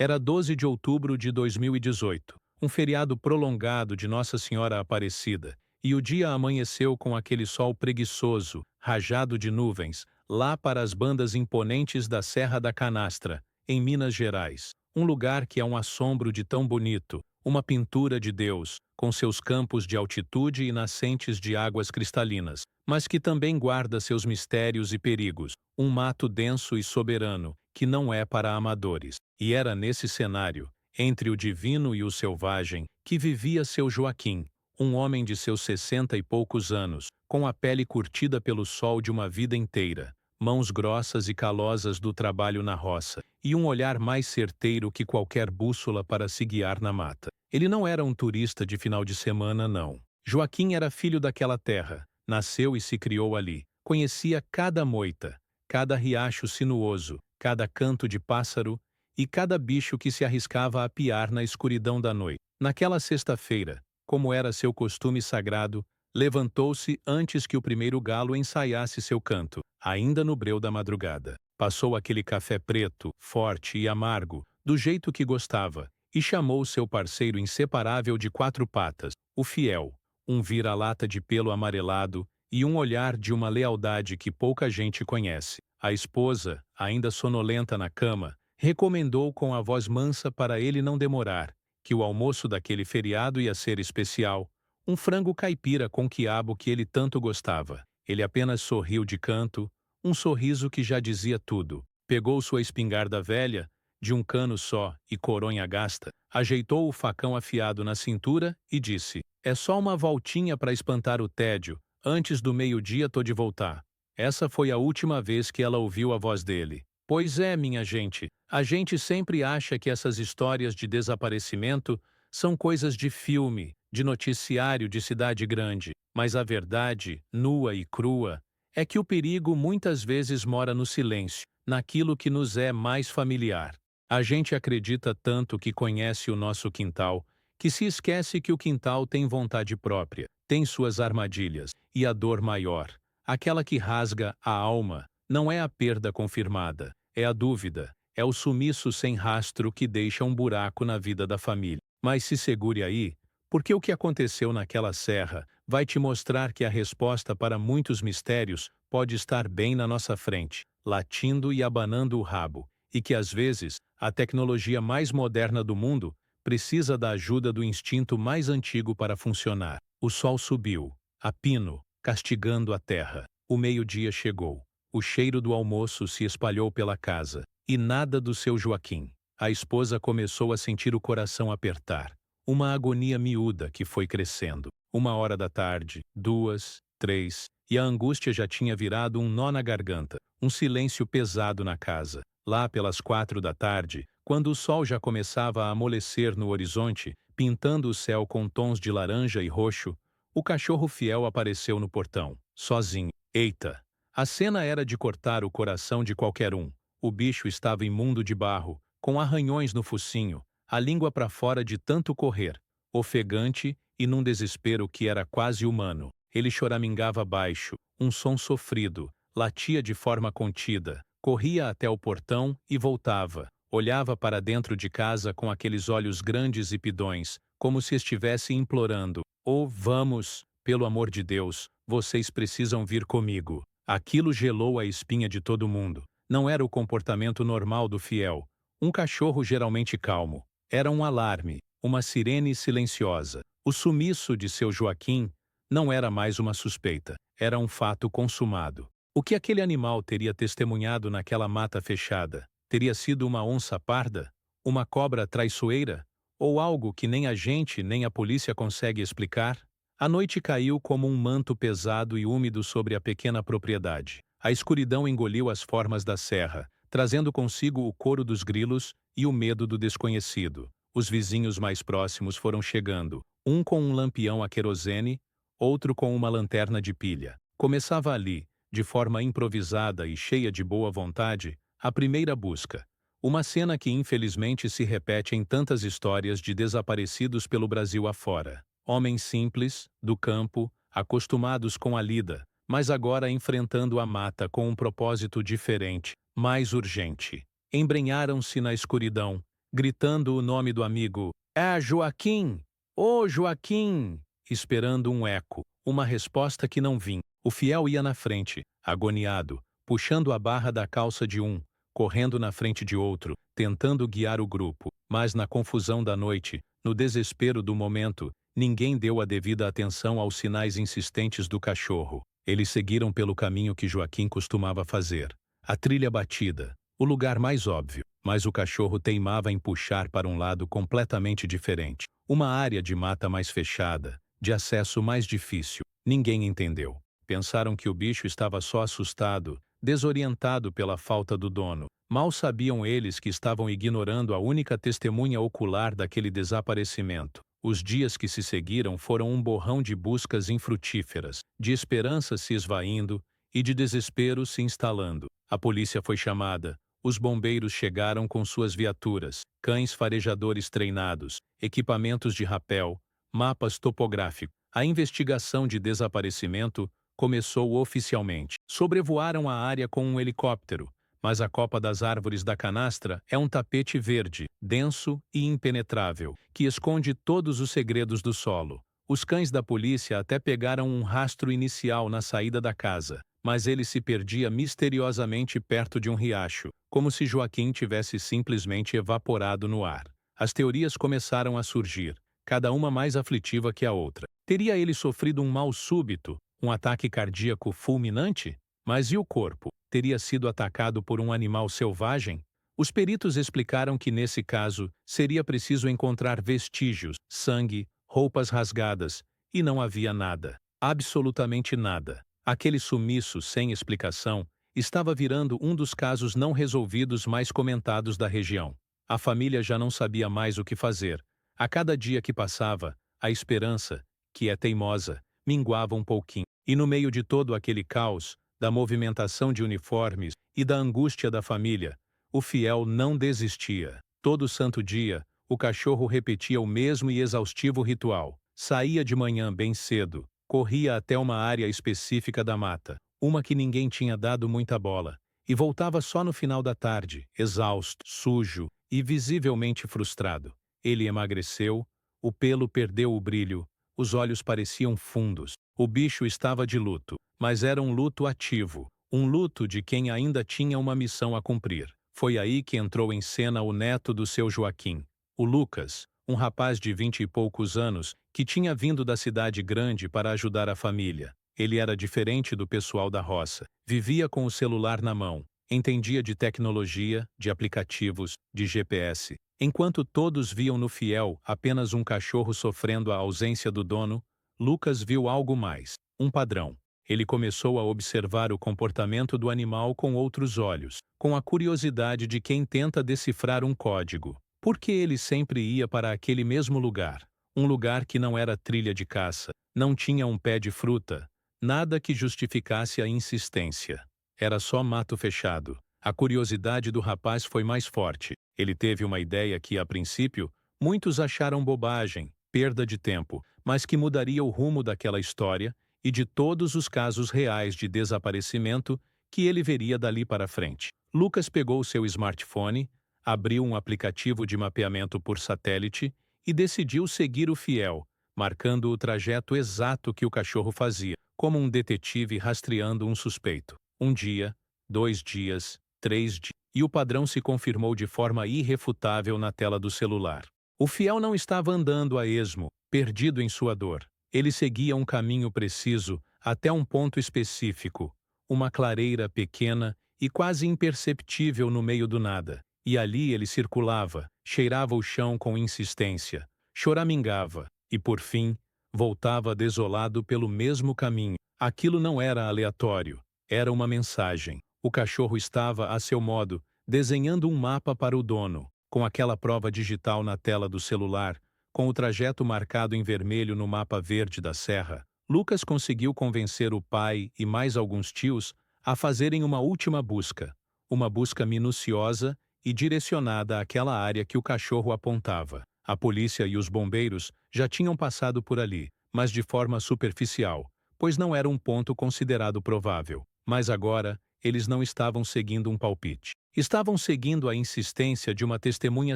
Era 12 de outubro de 2018, um feriado prolongado de Nossa Senhora Aparecida, e o dia amanheceu com aquele sol preguiçoso, rajado de nuvens, lá para as bandas imponentes da Serra da Canastra, em Minas Gerais. Um lugar que é um assombro de tão bonito, uma pintura de Deus, com seus campos de altitude e nascentes de águas cristalinas, mas que também guarda seus mistérios e perigos, um mato denso e soberano, que não é para amadores. E era nesse cenário, entre o divino e o selvagem, que vivia seu Joaquim, um homem de seus 60 e poucos anos, com a pele curtida pelo sol de uma vida inteira, mãos grossas e calosas do trabalho na roça, e um olhar mais certeiro que qualquer bússola para se guiar na mata. Ele não era um turista de final de semana, não. Joaquim era filho daquela terra, nasceu e se criou ali, conhecia cada moita, cada riacho sinuoso, cada canto de pássaro e cada bicho que se arriscava a piar na escuridão da noite. Naquela sexta-feira, como era seu costume sagrado, levantou-se antes que o primeiro galo ensaiasse seu canto, ainda no breu da madrugada. Passou aquele café preto, forte e amargo, do jeito que gostava, e chamou seu parceiro inseparável de quatro patas, o fiel, um vira-lata de pelo amarelado e um olhar de uma lealdade que pouca gente conhece. A esposa, ainda sonolenta na cama, recomendou com a voz mansa para ele não demorar, que o almoço daquele feriado ia ser especial, um frango caipira com quiabo que ele tanto gostava. Ele apenas sorriu de canto, um sorriso que já dizia tudo. Pegou sua espingarda velha, de um cano só e coronha gasta, ajeitou o facão afiado na cintura e disse: "É só uma voltinha para espantar o tédio, antes do meio-dia tô de voltar." Essa foi a última vez que ela ouviu a voz dele. Pois é, minha gente, a gente sempre acha que essas histórias de desaparecimento são coisas de filme, de noticiário de cidade grande, mas a verdade, nua e crua, é que o perigo muitas vezes mora no silêncio, naquilo que nos é mais familiar. A gente acredita tanto que conhece o nosso quintal, que se esquece que o quintal tem vontade própria, tem suas armadilhas, e a dor maior, aquela que rasga a alma, não é a perda confirmada, é a dúvida, é o sumiço sem rastro que deixa um buraco na vida da família. Mas se segure aí, porque o que aconteceu naquela serra vai te mostrar que a resposta para muitos mistérios pode estar bem na nossa frente, latindo e abanando o rabo, e que às vezes a tecnologia mais moderna do mundo precisa da ajuda do instinto mais antigo para funcionar. O sol subiu, a pino, castigando a terra. O meio-dia chegou. O cheiro do almoço se espalhou pela casa, e nada do seu Joaquim. A esposa começou a sentir o coração apertar. Uma agonia miúda que foi crescendo. 1 hora da tarde, 2, 3, e a angústia já tinha virado um nó na garganta. Um silêncio pesado na casa. Lá pelas 4 da tarde, quando o sol já começava a amolecer no horizonte, pintando o céu com tons de laranja e roxo, o cachorro fiel apareceu no portão, sozinho. Eita! A cena era de cortar o coração de qualquer um. O bicho estava imundo de barro, com arranhões no focinho, a língua para fora de tanto correr, ofegante e num desespero que era quase humano. Ele choramingava baixo, um som sofrido, latia de forma contida, corria até o portão e voltava, olhava para dentro de casa com aqueles olhos grandes e pidões, como se estivesse implorando: "Oh, vamos, pelo amor de Deus, vocês precisam vir comigo." Aquilo gelou a espinha de todo mundo. Não era o comportamento normal do fiel, um cachorro geralmente calmo. Era um alarme, uma sirene silenciosa. O sumiço de seu Joaquim não era mais uma suspeita, era um fato consumado. O que aquele animal teria testemunhado naquela mata fechada? Teria sido uma onça parda? Uma cobra traiçoeira? Ou algo que nem a gente nem a polícia consegue explicar? A noite caiu como um manto pesado e úmido sobre a pequena propriedade. A escuridão engoliu as formas da serra, trazendo consigo o coro dos grilos e o medo do desconhecido. Os vizinhos mais próximos foram chegando, um com um lampião a querosene, outro com uma lanterna de pilha. Começava ali, de forma improvisada e cheia de boa vontade, a primeira busca. Uma cena que infelizmente se repete em tantas histórias de desaparecidos pelo Brasil afora. Homens simples, do campo, acostumados com a lida, mas agora enfrentando a mata com um propósito diferente, mais urgente. Embrenharam-se na escuridão, gritando o nome do amigo. É Joaquim! Ô Joaquim! Esperando um eco, uma resposta que não vinha. O fiel ia na frente, agoniado, puxando a barra da calça de um, correndo na frente de outro, tentando guiar o grupo. Mas na confusão da noite, no desespero do momento, ninguém deu a devida atenção aos sinais insistentes do cachorro. Eles seguiram pelo caminho que Joaquim costumava fazer. A trilha batida, o lugar mais óbvio, mas o cachorro teimava em puxar para um lado completamente diferente. Uma área de mata mais fechada, de acesso mais difícil. Ninguém entendeu. Pensaram que o bicho estava só assustado, desorientado pela falta do dono. Mal sabiam eles que estavam ignorando a única testemunha ocular daquele desaparecimento. Os dias que se seguiram foram um borrão de buscas infrutíferas, de esperança se esvaindo e de desespero se instalando. A polícia foi chamada, os bombeiros chegaram com suas viaturas, cães farejadores treinados, equipamentos de rapel, mapas topográficos. A investigação de desaparecimento começou oficialmente. Sobrevoaram a área com um helicóptero, mas a copa das árvores da canastra é um tapete verde, denso e impenetrável, que esconde todos os segredos do solo. Os cães da polícia até pegaram um rastro inicial na saída da casa, mas ele se perdia misteriosamente perto de um riacho, como se Joaquim tivesse simplesmente evaporado no ar. As teorias começaram a surgir, cada uma mais aflitiva que a outra. Teria ele sofrido um mal súbito, um ataque cardíaco fulminante? Mas e o corpo? Teria sido atacado por um animal selvagem? Os peritos explicaram que nesse caso seria preciso encontrar vestígios, sangue, roupas rasgadas, e não havia nada. Absolutamente nada. Aquele sumiço sem explicação estava virando um dos casos não resolvidos mais comentados da região. A família já não sabia mais o que fazer. A cada dia que passava, a esperança, que é teimosa, minguava um pouquinho. E no meio de todo aquele caos, da movimentação de uniformes e da angústia da família, o fiel não desistia. Todo santo dia, o cachorro repetia o mesmo e exaustivo ritual. Saía de manhã bem cedo, corria até uma área específica da mata, uma que ninguém tinha dado muita bola, e voltava só no final da tarde, exausto, sujo e visivelmente frustrado. Ele emagreceu, o pelo perdeu o brilho, os olhos pareciam fundos. O bicho estava de luto, mas era um luto ativo, um luto de quem ainda tinha uma missão a cumprir. Foi aí que entrou em cena o neto do seu Joaquim, o Lucas, um rapaz de 20 e poucos anos que tinha vindo da cidade grande para ajudar a família. Ele era diferente do pessoal da roça, vivia com o celular na mão, entendia de tecnologia, de aplicativos, de GPS. Enquanto todos viam no fiel apenas um cachorro sofrendo a ausência do dono, Lucas viu algo mais, um padrão. Ele começou a observar o comportamento do animal com outros olhos, com a curiosidade de quem tenta decifrar um código. Por que ele sempre ia para aquele mesmo lugar? Um lugar que não era trilha de caça, não tinha um pé de fruta, nada que justificasse a insistência. Era só mato fechado. A curiosidade do rapaz foi mais forte. Ele teve uma ideia que, a princípio, muitos acharam bobagem, perda de tempo, mas que mudaria o rumo daquela história e de todos os casos reais de desaparecimento que ele veria dali para frente. Lucas pegou seu smartphone, abriu um aplicativo de mapeamento por satélite e decidiu seguir o fiel, marcando o trajeto exato que o cachorro fazia, como um detetive rastreando um suspeito. Um dia, 2 dias, 3 dias, e o padrão se confirmou de forma irrefutável na tela do celular. O fiel não estava andando a esmo, perdido em sua dor. Ele seguia um caminho preciso até um ponto específico, uma clareira pequena e quase imperceptível no meio do nada. E ali ele circulava, cheirava o chão com insistência, choramingava e, por fim, voltava desolado pelo mesmo caminho. Aquilo não era aleatório, era uma mensagem. O cachorro estava, a seu modo, desenhando um mapa para o dono, com aquela prova digital na tela do celular, com o trajeto marcado em vermelho no mapa verde da serra. Lucas conseguiu convencer o pai e mais alguns tios a fazerem uma última busca, uma busca minuciosa e direcionada àquela área que o cachorro apontava. A polícia e os bombeiros já tinham passado por ali, mas de forma superficial, pois não era um ponto considerado provável. Mas agora, eles não estavam seguindo um palpite. Estavam seguindo a insistência de uma testemunha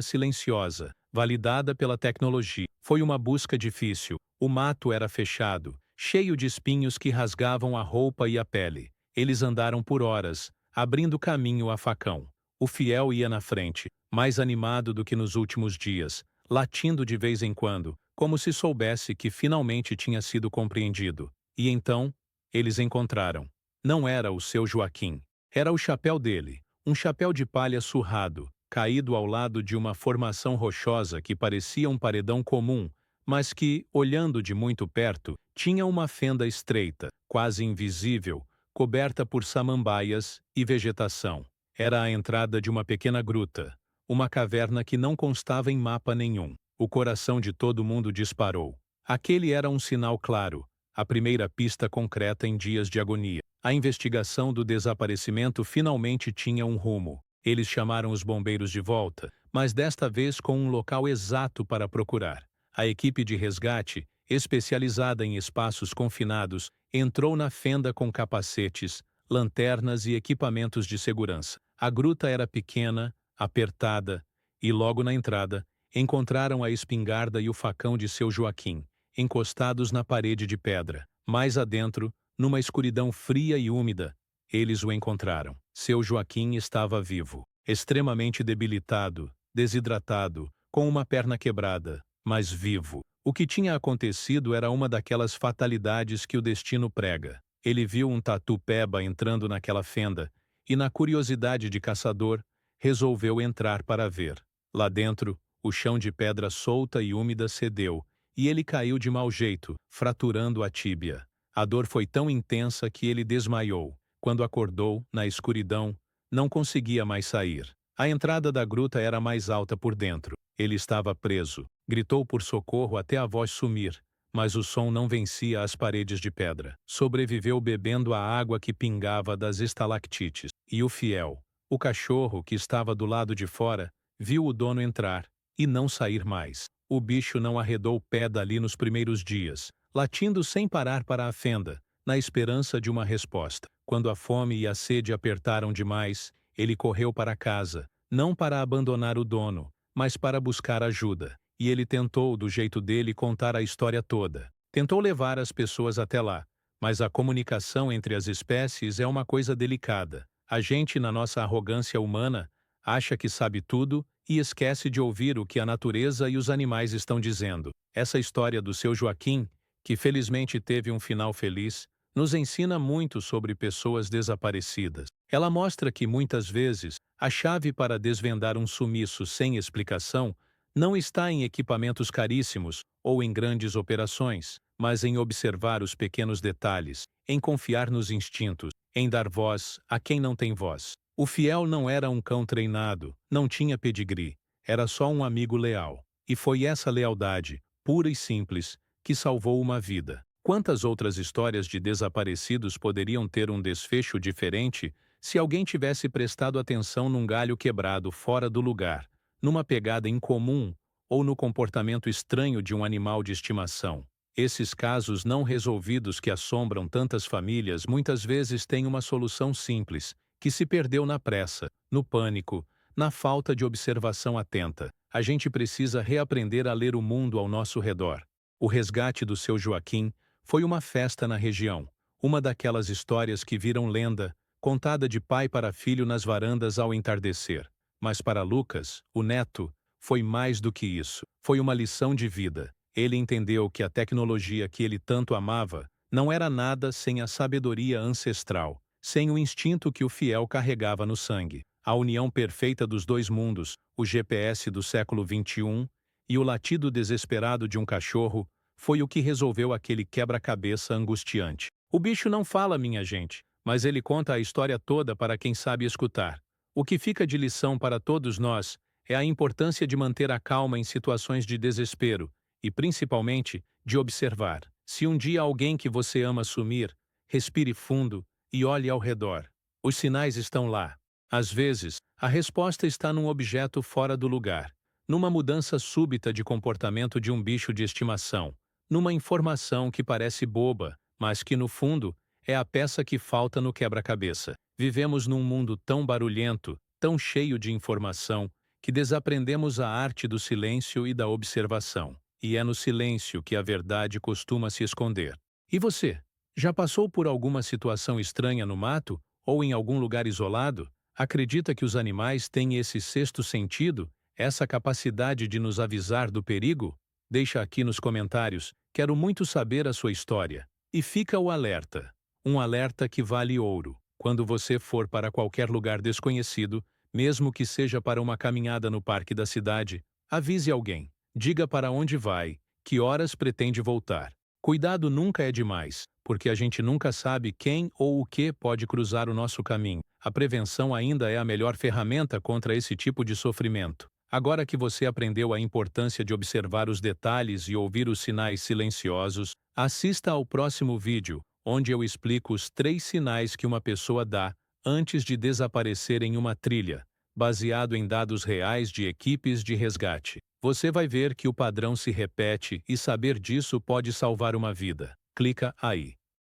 silenciosa, validada pela tecnologia. Foi uma busca difícil. O mato era fechado, cheio de espinhos que rasgavam a roupa e a pele. Eles andaram por horas, abrindo caminho a facão. O fiel ia na frente, mais animado do que nos últimos dias, latindo de vez em quando, como se soubesse que finalmente tinha sido compreendido. E então, eles encontraram. Não era o seu Joaquim. Era o chapéu dele, um chapéu de palha surrado, caído ao lado de uma formação rochosa que parecia um paredão comum, mas que, olhando de muito perto, tinha uma fenda estreita, quase invisível, coberta por samambaias e vegetação. Era a entrada de uma pequena gruta, uma caverna que não constava em mapa nenhum. O coração de todo mundo disparou. Aquele era um sinal claro, a primeira pista concreta em dias de agonia. A investigação do desaparecimento finalmente tinha um rumo. Eles chamaram os bombeiros de volta, mas desta vez com um local exato para procurar. A equipe de resgate, especializada em espaços confinados, entrou na fenda com capacetes, lanternas e equipamentos de segurança. A gruta era pequena, apertada, e logo na entrada, encontraram a espingarda e o facão de seu Joaquim, encostados na parede de pedra. Mais adentro, numa escuridão fria e úmida, eles o encontraram. Seu Joaquim estava vivo, extremamente debilitado, desidratado, com uma perna quebrada, mas vivo. O que tinha acontecido era uma daquelas fatalidades que o destino prega. Ele viu um tatu-peba entrando naquela fenda e, na curiosidade de caçador, resolveu entrar para ver. Lá dentro, o chão de pedra solta e úmida cedeu, e ele caiu de mau jeito, fraturando a tíbia. A dor foi tão intensa que ele desmaiou. Quando acordou, na escuridão, não conseguia mais sair. A entrada da gruta era mais alta por dentro. Ele estava preso. Gritou por socorro até a voz sumir, mas o som não vencia as paredes de pedra. Sobreviveu bebendo a água que pingava das estalactites. E o fiel, o cachorro que estava do lado de fora, viu o dono entrar e não sair mais. O bicho não arredou o pé dali nos primeiros dias, latindo sem parar para a fenda, na esperança de uma resposta. Quando a fome e a sede apertaram demais, ele correu para casa, não para abandonar o dono, mas para buscar ajuda. E ele tentou, do jeito dele, contar a história toda. Tentou levar as pessoas até lá, mas a comunicação entre as espécies é uma coisa delicada. A gente, na nossa arrogância humana, acha que sabe tudo e esquece de ouvir o que a natureza e os animais estão dizendo. Essa história do seu Joaquim, que felizmente teve um final feliz, nos ensina muito sobre pessoas desaparecidas. Ela mostra que, muitas vezes, a chave para desvendar um sumiço sem explicação não está em equipamentos caríssimos ou em grandes operações, mas em observar os pequenos detalhes, em confiar nos instintos, em dar voz a quem não tem voz. O fiel não era um cão treinado, não tinha pedigree, era só um amigo leal. E foi essa lealdade, pura e simples, que salvou uma vida. Quantas outras histórias de desaparecidos poderiam ter um desfecho diferente se alguém tivesse prestado atenção num galho quebrado fora do lugar, numa pegada incomum ou no comportamento estranho de um animal de estimação? Esses casos não resolvidos que assombram tantas famílias muitas vezes têm uma solução simples, que se perdeu na pressa, no pânico, na falta de observação atenta. A gente precisa reaprender a ler o mundo ao nosso redor. O resgate do seu Joaquim foi uma festa na região, uma daquelas histórias que viram lenda, contada de pai para filho nas varandas ao entardecer. Mas para Lucas, o neto, foi mais do que isso. Foi uma lição de vida. Ele entendeu que a tecnologia que ele tanto amava não era nada sem a sabedoria ancestral, sem o instinto que o fiel carregava no sangue. A união perfeita dos dois mundos, o GPS do século XXI e o latido desesperado de um cachorro, foi o que resolveu aquele quebra-cabeça angustiante. O bicho não fala, minha gente, mas ele conta a história toda para quem sabe escutar. O que fica de lição para todos nós é a importância de manter a calma em situações de desespero e, principalmente, de observar. Se um dia alguém que você ama sumir, respire fundo e olhe ao redor. Os sinais estão lá. Às vezes, a resposta está num objeto fora do lugar, numa mudança súbita de comportamento de um bicho de estimação, numa informação que parece boba, mas que, no fundo, é a peça que falta no quebra-cabeça. Vivemos num mundo tão barulhento, tão cheio de informação que desaprendemos a arte do silêncio e da observação. E é no silêncio que a verdade costuma se esconder. E você? Já passou por alguma situação estranha no mato ou em algum lugar isolado? Acredita que os animais têm esse sexto sentido, essa capacidade de nos avisar do perigo? Deixa aqui nos comentários, quero muito saber a sua história. E fica o alerta. Um alerta que vale ouro. Quando você for para qualquer lugar desconhecido, mesmo que seja para uma caminhada no parque da cidade, avise alguém. Diga para onde vai, que horas pretende voltar. Cuidado nunca é demais, porque a gente nunca sabe quem ou o que pode cruzar o nosso caminho. A prevenção ainda é a melhor ferramenta contra esse tipo de sofrimento. Agora que você aprendeu a importância de observar os detalhes e ouvir os sinais silenciosos, assista ao próximo vídeo, onde eu explico os 3 sinais que uma pessoa dá antes de desaparecer em uma trilha, baseado em dados reais de equipes de resgate. Você vai ver que o padrão se repete e saber disso pode salvar uma vida. Clica aí.